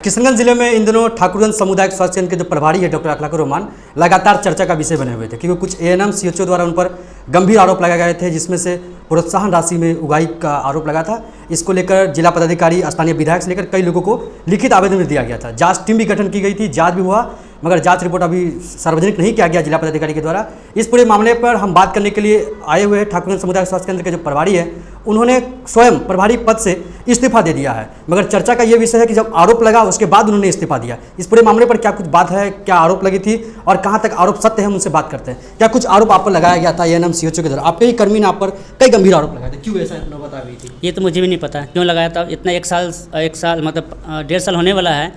किशनगंज जिले में इन दिनों ठाकुरगंज सामुदायिक स्वास्थ्य केंद्र के जो प्रभारी है डॉक्टर अखलाकुर रहमान लगातार चर्चा का विषय बने हुए थे, क्योंकि कुछ एएनएम सीएचओ द्वारा उन पर गंभीर आरोप लगाए गए थे, जिसमें से प्रोत्साहन राशि में उगाही का आरोप लगा था। इसको लेकर जिला पदाधिकारी, स्थानीय विधायक से लेकर कई लोगों को लिखित आवेदन भी दिया गया था। जांच टीम भी गठन की गई थी, जांच भी हुआ, मगर जांच रिपोर्ट अभी सार्वजनिक नहीं किया गया जिला पदाधिकारी के द्वारा। इस पूरे मामले पर हम बात करने के लिए आए हुए हैं ठाकुरगंज सामुदायिक स्वास्थ्य केंद्र के जो प्रभारी है, उन्होंने स्वयं प्रभारी पद से इस्तीफा दे दिया है। मगर चर्चा का ये विषय है कि जब आरोप लगा उसके बाद उन्होंने इस्तीफा दिया। इस पूरे मामले पर क्या कुछ बात है, क्या आरोप लगी थी और कहाँ तक आरोप सत्य है, हम उनसे बात करते हैं। क्या कुछ आरोप आप पर लगाया गया था एएनएम सीएचओ के द्वारा? आपके ही कर्मी ने आप पर कई गंभीर आरोप लगाए थे, क्यों ऐसा इतना बता गई थी? ये तो मुझे भी नहीं पता क्यों लगाया था। इतना एक साल मतलब 1.5 साल होने वाला है,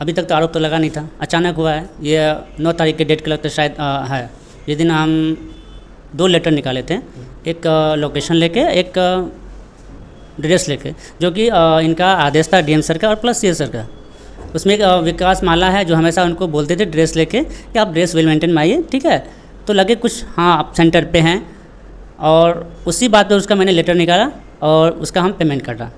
अभी तक तो आरोप तो लगा नहीं था। अचानक हुआ है। ये 9 तारीख के डेट के लगता शायद है। जिस दिन हम 2 लेटर निकाले थे, एक लोकेशन लेके, एक ड्रेस लेके, जो कि इनका आदेश था डीएम सर का और प्लस सीएस सर का। उसमें एक विकास माला है जो हमेशा उनको बोलते थे ड्रेस लेके कि आप ड्रेस वेल मेंटेन में आइए, ठीक है। तो लगे कुछ हाँ आप सेंटर पे हैं, और उसी बात पे उसका मैंने लेटर निकाला और उसका हम पेमेंट कर रहा।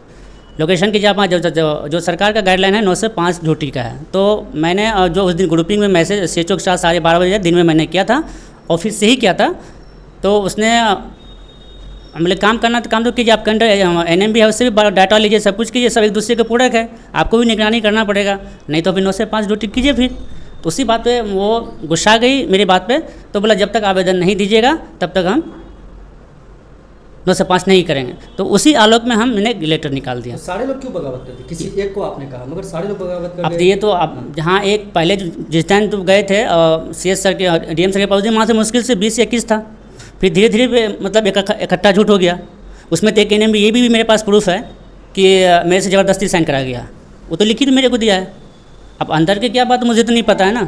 लोकेशन की जहाँ जो सरकार का गाइडलाइन है 9 से 5 ड्यूटी का है। तो मैंने जो उस दिन ग्रुपिंग में मैसेज सीएचओ के साथ 12:30 बजे दिन में मैंने किया था, ऑफिस से ही किया था। तो उसने हमने काम करना तो काम तो कीजिए, आप एनएम भी है, उससे भी डाटा लीजिए, सब कुछ कीजिए, सब एक दूसरे के पूरक है, आपको भी निगरानी करना पड़ेगा, नहीं तो फिर 9 से 5 ड्यूटी कीजिए। फिर तो उसी बात पे वो गुस्सा गई मेरी बात पे, तो बोला जब तक आवेदन नहीं दीजिएगा तब तक हम 9 से 5 नहीं करेंगे। तो उसी आलोक में हमने लेटर निकाल दिया। तो सारे लोग क्यों बगावत करते? किसी एक को आपने कहा, मगर सारे लोग बगावत कर। अब ये तो अब जहाँ एक पहले जिस टाइम तो गए थे सीएस सर के डीएम सर के पास, वहाँ से मुश्किल से 20 से 21 था। फिर धीरे धीरे मतलब इकट्ठा झूठ हो गया। उसमें तो एक एनएम भी, ये भी मेरे पास प्रूफ है कि मेरे से ज़बरदस्ती साइन करा गया। वो तो लिखित मेरे को दिया है। अब अंदर के क्या बात मुझे तो नहीं पता है ना।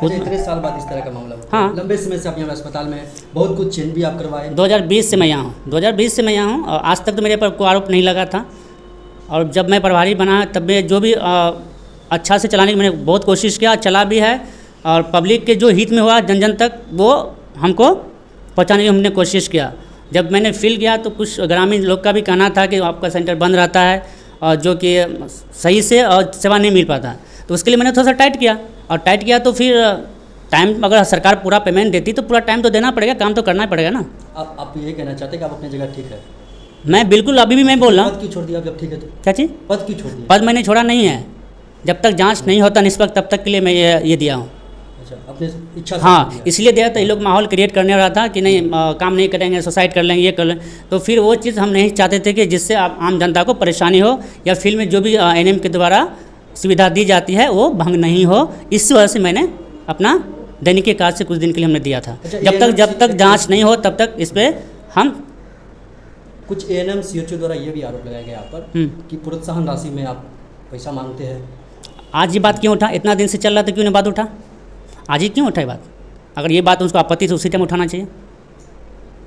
इतने साल बाद इस तरह का मामला हुआ। हाँ, लंबे समय से आप यहाँ अस्पताल में बहुत कुछ चेंज भी आप करवाए। 2020 से मैं यहाँ हूँ। 2020 से मैं यहाँ हूँ और आज तक तो मेरे पर कोई आरोप नहीं लगा था। और जब मैं प्रभारी बना तब मैं जो भी अच्छा से चलाने की मैंने बहुत कोशिश किया, चला भी है। और पब्लिक के जो हित में हुआ जन जन तक वो हमको पहुँचाने की हमने कोशिश किया। जब मैंने फील किया तो कुछ ग्रामीण लोग का भी कहना था कि आपका सेंटर बंद रहता है और जो कि सही से और सेवा नहीं मिल पाता। तो उसके लिए मैंने थोड़ा सा टाइट किया, और टाइट किया तो फिर टाइम, अगर सरकार पूरा पेमेंट देती तो पूरा टाइम तो देना पड़ेगा, काम तो करना ही पड़ेगा ना। आप ये कहना चाहते हैं कि आप अपनी जगह ठीक है? मैं बिल्कुल अभी भी मैं बोल रहा हूँ। पद क्यों छोड़ दिया जब ठीक है तो? क्या चीज़? पद क्यों छोड़ दिया? पद मैंने छोड़ा नहीं है। जब तक जांच नहीं होता निष्पक्ष तब तक के लिए मैं ये दिया हूँ। अच्छा, अपने इच्छा से? हाँ, इसलिए दिया था। ये लोग माहौल क्रिएट करने रहा था कि नहीं काम नहीं करेंगे, सुसाइड कर लेंगे, ये कर लेंगे। तो फिर वो चीज़ हम नहीं चाहते थे कि जिससे आम जनता को परेशानी हो, या फील्ड में जो भी एनएम के द्वारा सुविधा दी जाती है वो भंग नहीं हो। इस वजह से मैंने अपना दैनिक कार्य से कुछ दिन के लिए हमने दिया था। अच्छा, जब तक जांच नहीं हो तब तक इस पर हम कुछ एएनएम सीएचओ द्वारा ये भी आरोप लगाया गया आप पर कि प्रोत्साहन राशि में आप पैसा मांगते हैं। आज ये बात क्यों उठा? इतना दिन से चल रहा था, क्यों नहीं बात उठा? आज ही क्यों उठा ये बात? अगर ये बात उसको आपत्ति तो उसी टाइम उठाना चाहिए।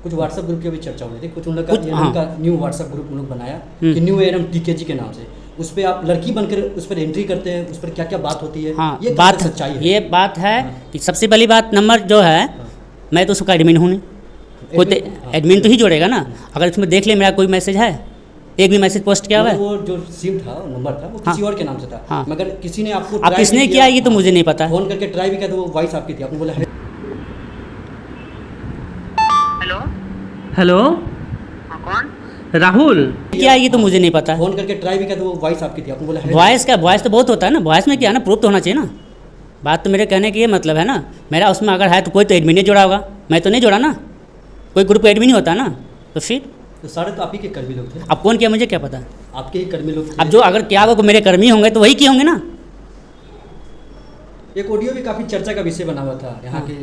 कुछ व्हाट्सएप ग्रुप की भी चर्चा हो रही थी, कुछ उन लोग का न्यू व्हाट्सएप ग्रुप उन लोग बनाया कि न्यू एएनएम टीकेजी के नाम से, उस पर आप लड़की बनकर उस पर एंट्री करते हैं, उस पर क्या क्या बात होती है? हाँ, ये बात सच्चाई है? ये बात है कि सबसे पहली बात नंबर जो है, मैं तो उसका एडमिन हूँ नहीं। कोई तो एडमिन तो ही जोड़ेगा ना। अगर इसमें देख ले मेरा कोई मैसेज है, एक भी मैसेज पोस्ट किया हुआ है? वो जो सिम था, नंबर था, वो किसी और के नाम से था। हाँ, मगर किसी ने आपको अब किसने किया ये तो मुझे नहीं पता। फोन करके ट्राई भी किया तो वो वॉइस आपकी थी, आपने बोला हेलो कौन? राहुल क्या ये तो मुझे नहीं पता। फोन करके ट्राई भी किया तो वो वॉइस आपकी थी, आपने बोला वॉइस का वॉइस तो बहुत होता है ना, वॉइस में क्या है ना, प्रूफ तो होना चाहिए ना। बात तो मेरे कहने की ये मतलब है ना, मेरा उसमें अगर है तो कोई तो एडमिन ही जोड़ा होगा, मैं तो नहीं जोड़ा ना। कोई ग्रुप एडमिन ही होता है ना। तो फिर तो सारे तो आप ही के कर्मी लोग थे। अब कौन किया मुझे क्या पता? आपके ही कर्मी लोग थे। अब जो अगर क्या होगा मेरे कर्मी होंगे तो वही किए होंगे ना। एक ऑडियो भी काफ़ी चर्चा का विषय बना हुआ था। यहाँ के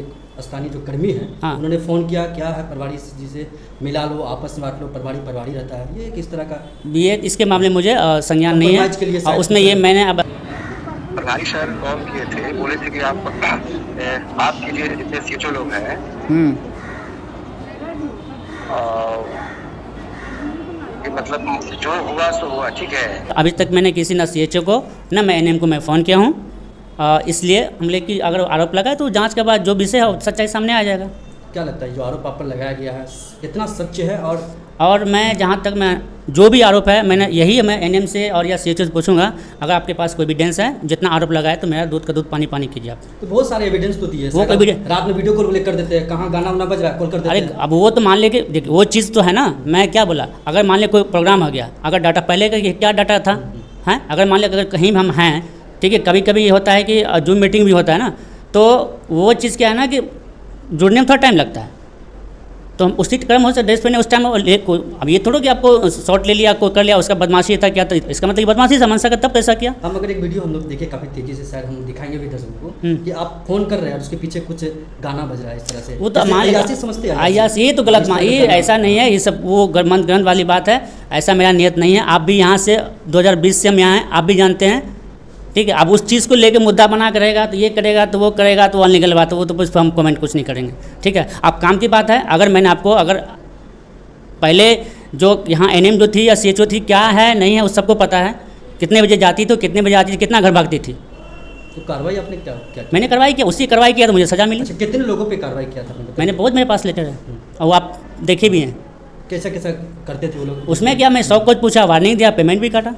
स्थानीय जो कर्मी हैं, हाँ, उन्होंने फ़ोन किया, क्या है प्रभारी जी से मिला लो, आपस में बांट लो, प्रभारी रहता है। ये किस तरह का? ये इसके मामले मुझे संज्ञान नहीं है। और उसमें ये मैंने अब प्रभारी सर कॉल किए थे, बोले थे कि आपके लिए जितने सीएचओ लोग हैं कि मतलब जो हुआ सो हुआ, ठीक है। अभी तक मैंने किसी ना सीएचओ को ना मैं एनएम को मैं फ़ोन किया हूँ। इसलिए हमले की अगर आरोप लगा है तो जांच के बाद जो विषय है सच्चाई सामने आ जाएगा। क्या लगता है जो आरोप आप पर लगाया गया है कितना सच है, और और मैं जहाँ तक मैं जो भी आरोप है मैंने यही मैं एनएम से और या सीएचओ से पूछूंगा, अगर आपके पास कोई एविडेंस है जितना आरोप लगाए तो मेरा दूध का दूध पानी पानी कीजिए आप। तो बहुत सारे एविडेंस तो दिए वो सर, evidence- रात में वीडियो कॉल कर देते हैं, कहाँ गाना वाना बज रहा है कॉल कर देते अरे हैं। अब वो तो मान ले कि देखिए वो चीज़ तो है ना, मैं क्या बोला, अगर मान ले कोई प्रोग्राम हो गया, अगर डाटा पहले का क्या डाटा था हैं, अगर मान ले अगर कहीं हम हैं, ठीक है, कभी कभी ये होता है कि जूम मीटिंग भी होता है ना, तो वो चीज़ क्या है ना कि जुड़ने में थोड़ा टाइम लगता है, तो हम उसी क्रम हो ड्रेस पहने उस टाइम अब ये थोड़ा कि आपको शॉट ले लिया, आपको कर लिया, उसका बदमाशी था क्या, तो इसका मतलब बदमाशी समझ सका तब कैसा किया। हम अगर एक वीडियो हम लोग देखे काफ़ी तेज़ी से शायद हम दिखाएंगे भी दर्शकों को कि आप फोन कर रहे हैं और उसके पीछे कुछ गाना बज रहा है इस तरह से, वो तो मान समझते हैं आयास, ये तो गलत मान, ये ऐसा नहीं है, ये सब वो ग्रंथ वाली बात है, ऐसा मेरा नियत नहीं है। आप भी यहाँ से 2020 से हम यहाँ हैं, आप भी जानते हैं, ठीक है। अब उस चीज़ को लेके मुद्दा बना कर रहेगा तो ये करेगा तो वो करेगा तो अनलीगल बात है, वो तो कुछ हम कमेंट कुछ नहीं करेंगे, ठीक है। अब काम की बात है, अगर मैंने आपको अगर पहले जो यहाँ एनएम जो थी या सीएचओ थी क्या है नहीं है उस सबको पता है, कितने बजे जाती तो कितने बजे आती थी, कितना घर भागती थी, तो कार्रवाई आपने क्या क्या मैंने कार्रवाई किया, उसी कार्रवाई किया तो मुझे सज़ा मिली। अच्छा, कितने लोगों पे कार्रवाई किया था आपने? मैंने बहुत मेरे पास लेटर है और वो आप देखे भी हैं। कैसा कैसा करते थे वो लोग? उसमें क्या मैं सब कुछ पूछा, वार्निंग दिया, पेमेंट भी काटा।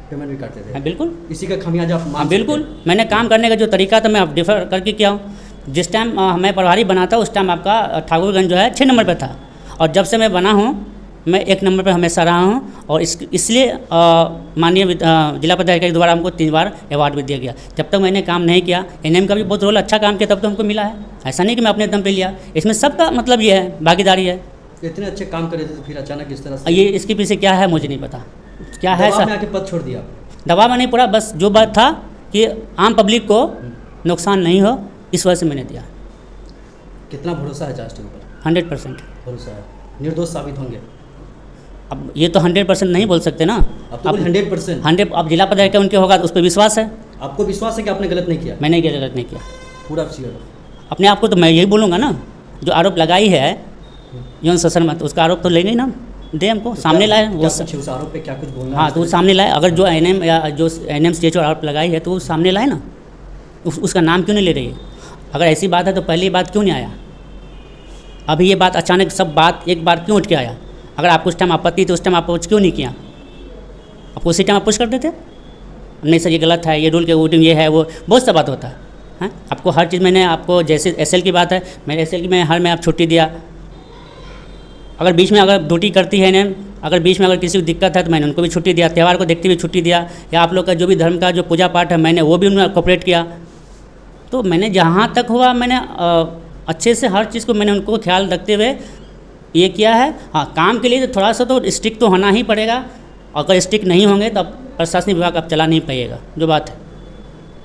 पेमेंट भी करते थे? हाँ बिल्कुल, इसी का खामियाजा आप मान हाँ सकते बिल्कुल, हैं? मैंने काम करने का जो तरीका था मैं अब डिफर करके किया हूँ। जिस टाइम मैं प्रभारी बना था उस टाइम आपका ठाकुरगंज जो है 6 नंबर पे था, और जब से मैं बना हूँ मैं 1 नंबर पे हमेशा रहा हूँ, और इसलिए माननीय जिला पदाधिकारी द्वारा हमको 3 बार अवार्ड भी दिया गया। जब तक मैंने काम नहीं किया, एनएम का भी बहुत रोल अच्छा काम किया तब तो हमको मिला है, ऐसा नहीं कि मैं अपने दम पे लिया, इसमें सबका मतलब ये है भागीदारी है। इतने अच्छे काम करे थे तो फिर अचानक इस तरह से ये इसके पीछे क्या है मुझे नहीं पता, क्या है दबाव में सर, आके पद छोड़ दिया? दबाव में नहीं पड़ा, बस जो बात था कि आम पब्लिक को नुकसान नहीं हो इस वजह से मैंने दिया। कितना भरोसा है जांच टीम पर? 100% भरोसा है, निर्दोष साबित होंगे? अब ये तो 100% नहीं बोल सकते ना, अब तो 100%? 100 अब जिला पदाधिकारी उनके होगा तो उस पर विश्वास है, आपको विश्वास है कि आपने गलत नहीं किया? मैंने ये गलत नहीं किया। पूरा श्योर? अपने आप को तो मैं यही बोलूँगा ना, जो आरोप लगाई है यौन शोषण में, तो उसका आरोप तो लेंगे ही ना, दे हमको सामने लाए वो उस आरोप पे क्या कुछ बोलना? हाँ तो वो सामने लाए, अगर जो एनएम या जो एनएम सीएचओ आरोप लगाई है तो वो सामने लाए ना, उसका नाम क्यों नहीं ले रही है? अगर ऐसी बात है तो पहली बात क्यों नहीं आया, अभी ये बात अचानक सब बात एक बार क्यों उठ के आया? अगर आपको उस टाइम आपत्ति तो उस टाइम आप क्यों नहीं किया? आपको उसी टाइम आप पुश कर देते, नहीं सर ये गलत है, ये रूल के वोटिंग ये है, वो बहुत सा बात होता है, हैं? आपको हर चीज़ मैंने आपको, जैसे एसएल की बात है, मैंने एसएल की मैं आप छुट्टी दिया, अगर बीच में अगर ड्यूटी करती है ने, अगर बीच में अगर किसी को दिक्कत है तो मैंने उनको भी छुट्टी दिया, त्यौहार को देखते हुए छुट्टी दिया, या आप लोग का जो भी धर्म का जो पूजा पाठ है मैंने वो भी उन्हें कोऑपरेट किया। तो मैंने जहाँ तक हुआ मैंने अच्छे से हर चीज़ को मैंने उनको ख्याल रखते हुए ये किया है। हाँ काम के लिए तो थोड़ा सा तो स्ट्रिक्ट तो होना ही पड़ेगा, अगर स्ट्रिक्ट नहीं होंगे तो अब प्रशासनिक विभाग अब चला नहीं पाएगा, जो बात है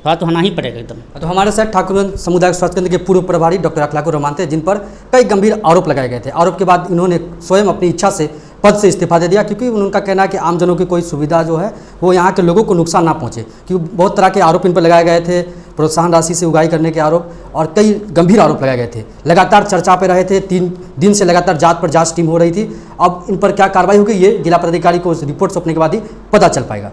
थोड़ा तो होना ही पड़ेगा एकदम। तो हमारे साथ ठाकुरगंज सामुदायिक स्वास्थ्य केंद्र के पूर्व प्रभारी डॉक्टर अखलाकुर रहमान थे, जिन पर कई गंभीर आरोप लगाए गए थे। आरोप के बाद इन्होंने स्वयं अपनी इच्छा से पद से इस्तीफा दे दिया, क्योंकि उनका कहना है कि आमजनों की कोई सुविधा जो है वो यहाँ के लोगों को नुकसान ना पहुँचे, क्योंकि बहुत तरह के आरोप इन पर लगाए गए थे, प्रोत्साहन राशि से उगाही करने के आरोप और कई गंभीर आरोप लगाए गए थे। लगातार चर्चा पे रहे थे, 3 दिन से लगातार जांच टीम हो रही थी। अब इन पर क्या कार्रवाई होगी ये जिला पदाधिकारी को रिपोर्ट सौंपने के बाद ही पता चल पाएगा।